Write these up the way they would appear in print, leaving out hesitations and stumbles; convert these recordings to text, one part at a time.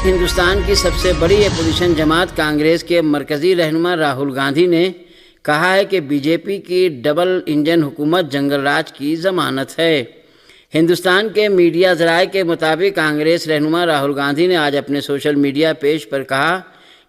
ہندوستان کی سب سے بڑی اپوزیشن جماعت کانگریس کے مرکزی رہنما راہل گاندھی نے کہا ہے کہ بی جے پی کی ڈبل انجن حکومت جنگل راج کی ضمانت ہے۔ ہندوستان کے میڈیا ذرائع کے مطابق کانگریس رہنما راہل گاندھی نے آج اپنے سوشل میڈیا پیج پر کہا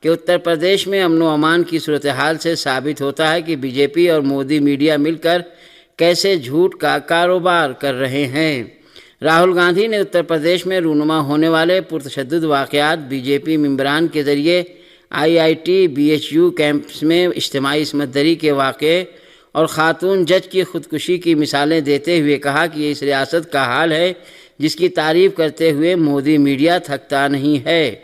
کہ اتر پردیش میں امن و امان کی صورتحال سے ثابت ہوتا ہے کہ بی جے پی اور مودی میڈیا مل کر کیسے جھوٹ کا کاروبار کر رہے ہیں۔ راہل گاندھی نے اتر پردیش میں رونما ہونے والے پرتشدد واقعات، بی جے پی ممبران کے ذریعے IIT BHU کیمپس میں اجتماعی عصمت دری کے واقعے اور خاتون جج کی خودکشی کی مثالیں دیتے ہوئے کہا کہ یہ اس ریاست کا حال ہے جس کی تعریف کرتے ہوئے مودی میڈیا تھکتا نہیں ہے۔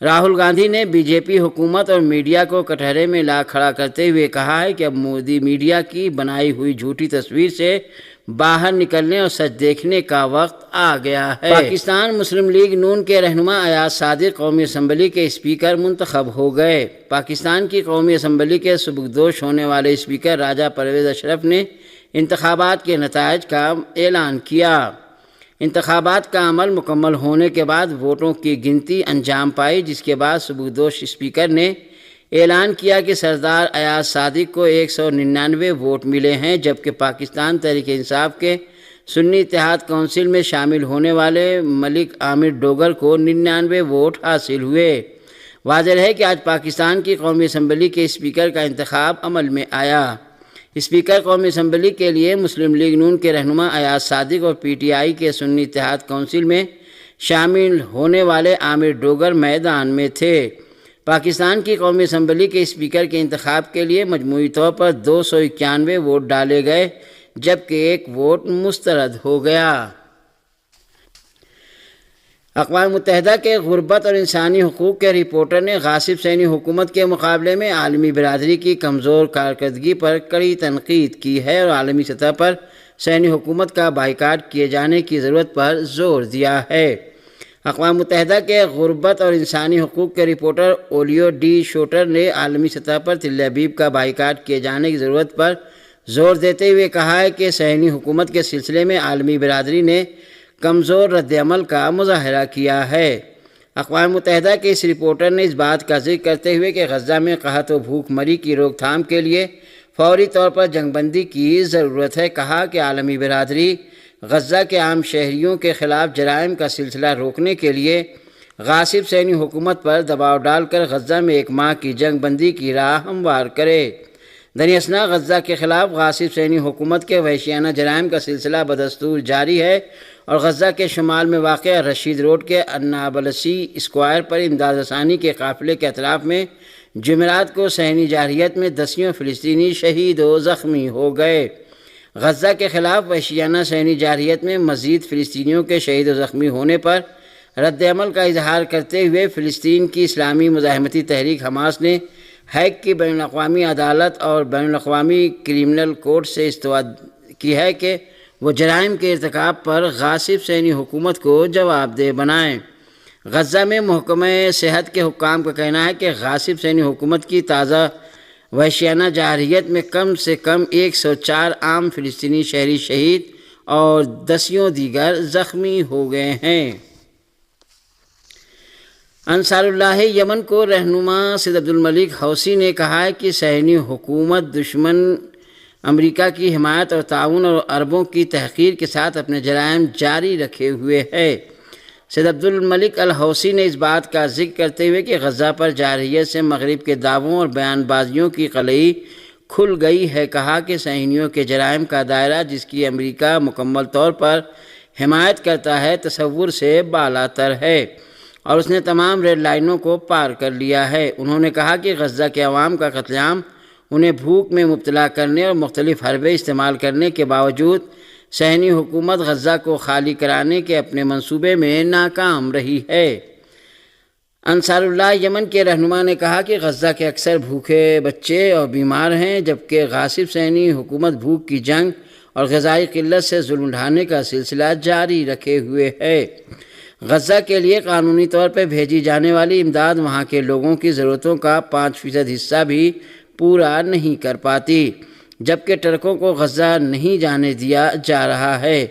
راہل گاندھی نے بی جے پی حکومت اور میڈیا کو کٹہرے میں لا کھڑا کرتے ہوئے کہا ہے کہ اب مودی میڈیا کی بنائی ہوئی جھوٹی تصویر سے باہر نکلنے اور سچ دیکھنے کا وقت آ گیا ہے۔ پاکستان مسلم لیگ نون کے رہنما ایاز صادق قومی اسمبلی کے اسپیکر منتخب ہو گئے۔ پاکستان کی قومی اسمبلی کے سبکدوش ہونے والے اسپیکر راجہ پرویز اشرف نے انتخابات کے نتائج کا اعلان کیا۔ انتخابات کا عمل مکمل ہونے کے بعد ووٹوں کی گنتی انجام پائی، جس کے بعد سبکدوش اسپیکر نے اعلان کیا کہ سردار ایاز صادق کو 199 ووٹ ملے ہیں، جبکہ پاکستان تحریک انصاف کے سنی اتحاد کونسل میں شامل ہونے والے ملک عامر ڈوگر کو 99 ووٹ حاصل ہوئے۔ واضح ہے کہ آج پاکستان کی قومی اسمبلی کے اسپیکر کا انتخاب عمل میں آیا۔ اسپیکر قومی اسمبلی کے لیے مسلم لیگ نون کے رہنما ایاز صادق اور PTI کے سنی اتحاد کونسل میں شامل ہونے والے عامر ڈوگر میدان میں تھے۔ پاکستان کی قومی اسمبلی کے اسپیکر کے انتخاب کے لیے مجموعی طور پر 291 ووٹ ڈالے گئے، جبکہ 1 ووٹ مسترد ہو گیا۔ اقوام متحدہ کے غربت اور انسانی حقوق کے رپورٹر نے غاصب صہیونی حکومت کے مقابلے میں عالمی برادری کی کمزور کارکردگی پر کڑی تنقید کی ہے اور عالمی سطح پر صہیونی حکومت کا بائیکاٹ کیے جانے کی ضرورت پر زور دیا ہے۔ اقوام متحدہ کے غربت اور انسانی حقوق کے رپورٹر اولیو ڈی شوٹر نے عالمی سطح پر تل ابیب کا بائیکاٹ کیے جانے کی ضرورت پر زور دیتے ہوئے کہا ہے کہ صہیونی حکومت کے سلسلے میں عالمی برادری نے کمزور رد عمل کا مظاہرہ کیا ہے۔ اقوام متحدہ کے اس رپورٹر نے اس بات کا ذکر کرتے ہوئے کہ غزہ میں قحط و بھوک مری کی روک تھام کے لیے فوری طور پر جنگ بندی کی ضرورت ہے، کہا کہ عالمی برادری غزہ کے عام شہریوں کے خلاف جرائم کا سلسلہ روکنے کے لیے غاصب صہیونی حکومت پر دباؤ ڈال کر غزہ میں 1 ماہ کی جنگ بندی کی راہ ہموار کرے۔ در اثنا غزہ کے خلاف غاصب صہیونی حکومت کے وحشیانہ جرائم کا سلسلہ بدستور جاری ہے اور غزہ کے شمال میں واقع رشید روڈ کے النابلسی اسکوائر پر امداد رسانی کے قافلے کے اطراف میں جمعرات کو صہیونی جارحیت میں دسیوں فلسطینی شہید و زخمی ہو گئے۔ غزہ کے خلاف وحشیانہ صہیونی جارحیت میں مزید فلسطینیوں کے شہید و زخمی ہونے پر رد عمل کا اظہار کرتے ہوئے فلسطین کی اسلامی مزاحمتی تحریک حماس نے ہیگ کی بین الاقوامی عدالت اور بین الاقوامی کرمنل کورٹ سے استدعا کی ہے کہ وہ جرائم کے ارتکاب پر غاصب صہیونی حکومت کو جواب دہ بنائیں۔ غزہ میں محکمہ صحت کے حکام کا کہنا ہے کہ غاصب صہیونی حکومت کی تازہ وحشیانہ جارحیت میں کم سے کم 104 عام فلسطینی شہری شہید اور دسیوں دیگر زخمی ہو گئے ہیں۔ انصار اللہ یمن کو رہنما سید عبدالملک حوثی نے کہا ہے کہ صہیونی حکومت دشمن امریکہ کی حمایت اور تعاون اور عربوں کی تحقیر کے ساتھ اپنے جرائم جاری رکھے ہوئے ہے۔ سید عبدالملک الحوثی نے اس بات کا ذکر کرتے ہوئے کہ غزہ پر جارحیت سے مغرب کے دعووں اور بیان بازیوں کی قلعی کھل گئی ہے، کہا کہ صہیونیوں کے جرائم کا دائرہ جس کی امریکہ مکمل طور پر حمایت کرتا ہے تصور سے بالاتر ہے اور اس نے تمام ریڈ لائنوں کو پار کر لیا ہے۔ انہوں نے کہا کہ غزہ کے عوام کا قتل عام انہیں بھوک میں مبتلا کرنے اور مختلف حربے استعمال کرنے کے باوجود صہیونی حکومت غزہ کو خالی کرانے کے اپنے منصوبے میں ناکام رہی ہے۔ انصار اللہ یمن کے رہنما نے کہا کہ غزہ کے اکثر بھوکے بچے اور بیمار ہیں، جبکہ غاصب صہیونی حکومت بھوک کی جنگ اور غذائی قلت سے ظلم ڈھانے کا سلسلہ جاری رکھے ہوئے ہے۔ غزہ کے لیے قانونی طور پر بھیجی جانے والی امداد وہاں کے لوگوں کی ضرورتوں کا 5% حصہ بھی پورا نہیں کر پاتی، جبکہ ٹرکوں کو غزہ نہیں جانے دیا جا رہا ہے۔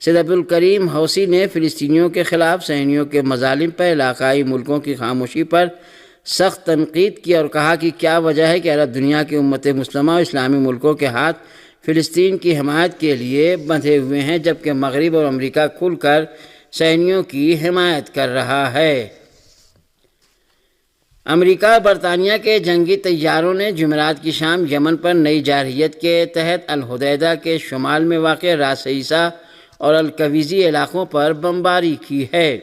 سید عبدالکریم حوثی نے فلسطینیوں کے خلاف صہیونیوں کے مظالم پر علاقائی ملکوں کی خاموشی پر سخت تنقید کی اور کہا کہ کیا وجہ ہے کہ عرب دنیا کی امت مسلمہ اور اسلامی ملکوں کے ہاتھ فلسطین کی حمایت کے لیے بندھے ہوئے ہیں، جبکہ مغرب اور امریکہ کھل کر صہیونیوں کی حمایت کر رہا ہے۔ امریکہ اور برطانیہ کے جنگی طیاروں نے جمعرات کی شام یمن پر نئی جارحیت کے تحت الحدیدہ کے شمال میں واقع راس عیسیٰ اور الکویزی علاقوں پر بمباری کی ہے۔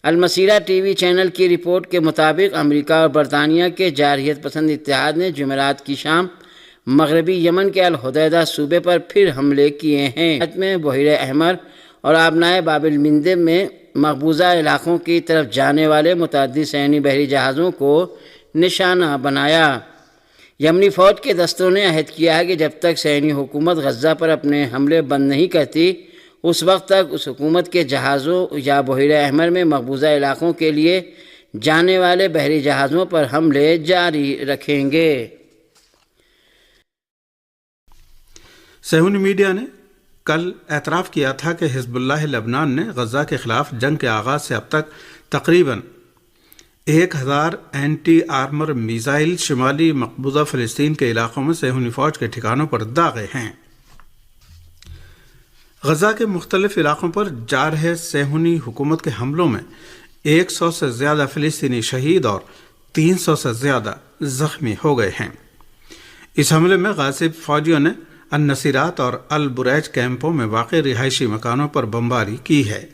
المسیرہ ٹی وی چینل کی رپورٹ کے مطابق امریکہ اور برطانیہ کے جارحیت پسند اتحاد نے جمعرات کی شام مغربی یمن کے الحدیدہ صوبے پر پھر حملے کیے ہیں۔ میں بحیرہ احمر اور آبنائے باب المندب میں مقبوضہ علاقوں کی طرف جانے والے متعدد صہیونی بحری جہازوں کو نشانہ بنایا۔ یمنی فوج کے دستوں نے عہد کیا ہے کہ جب تک صہیونی حکومت غزہ پر اپنے حملے بند نہیں کرتی، اس وقت تک اس حکومت کے جہازوں یا بحیرہ احمر میں مقبوضہ علاقوں کے لیے جانے والے بحری جہازوں پر حملے جاری رکھیں گے۔ صہیونی میڈیا نے کل اعتراف کیا تھا کہ حزب اللہ لبنان نے غزہ کے خلاف جنگ کے آغاز سے اب تک تقریباً 1000 اینٹی آرمر میزائل شمالی مقبوضہ فلسطین کے علاقوں میں صہیونی فوج کے ٹھکانوں پر داغے ہیں۔ غزہ کے مختلف علاقوں پر جارح صہیونی حکومت کے حملوں میں 100 سے زیادہ فلسطینی شہید اور 300 سے زیادہ زخمی ہو گئے ہیں۔ اس حملے میں غاصب فوجیوں نے النصیرات اور البریج کیمپوں میں واقع رہائشی مکانوں پر بمباری کی ہے۔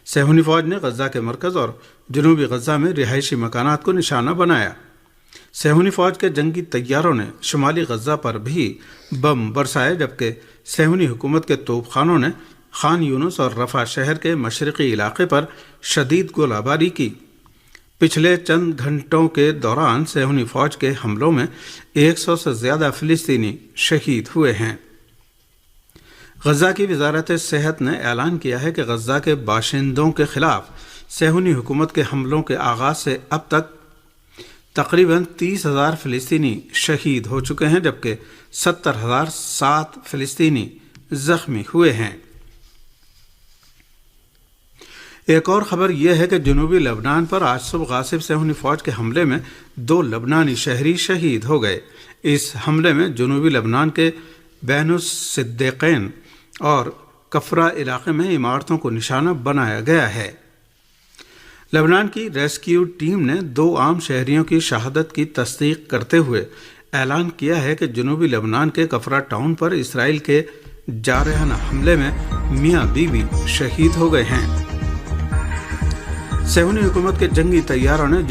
صہیونی فوج نے غزہ کے مرکز اور جنوبی غزہ میں رہائشی مکانات کو نشانہ بنایا۔ صہیونی فوج کے جنگی طیاروں نے شمالی غزہ پر بھی بم برسائے، جبکہ صہیونی حکومت کے توپ خانوں نے خان یونس اور رفح شہر کے مشرقی علاقے پر شدید گولہ باری کی۔ پچھلے چند گھنٹوں کے دوران صہیونی فوج کے حملوں میں 100 سے زیادہ فلسطینی شہید ہوئے ہیں۔ غزہ کی وزارت صحت نے اعلان کیا ہے کہ غزہ کے باشندوں کے خلاف صہیونی حکومت کے حملوں کے آغاز سے اب تک تقریباً 30,000 فلسطینی شہید ہو چکے ہیں، جبکہ 70,007 فلسطینی زخمی ہوئے ہیں۔ ایک اور خبر یہ ہے کہ جنوبی لبنان پر آج صبح غاصب صہیونی فوج کے حملے میں 2 لبنانی شہری شہید ہو گئے۔ اس حملے میں جنوبی لبنان کے بین الصدیقین اور کفرہ علاقے میں عمارتوں کو نشانہ بنایا گیا ہے۔ لبنان کی ریسکیو ٹیم نے 2 عام شہریوں کی شہادت کی تصدیق کرتے ہوئے اعلان کیا ہے کہ جنوبی لبنان کے کفرہ ٹاؤن پر اسرائیل کے جارحانہ حملے میں میاں بیوی شہید ہو گئے ہیں۔ صہیونی حکومت کے جنگی طیاروں نے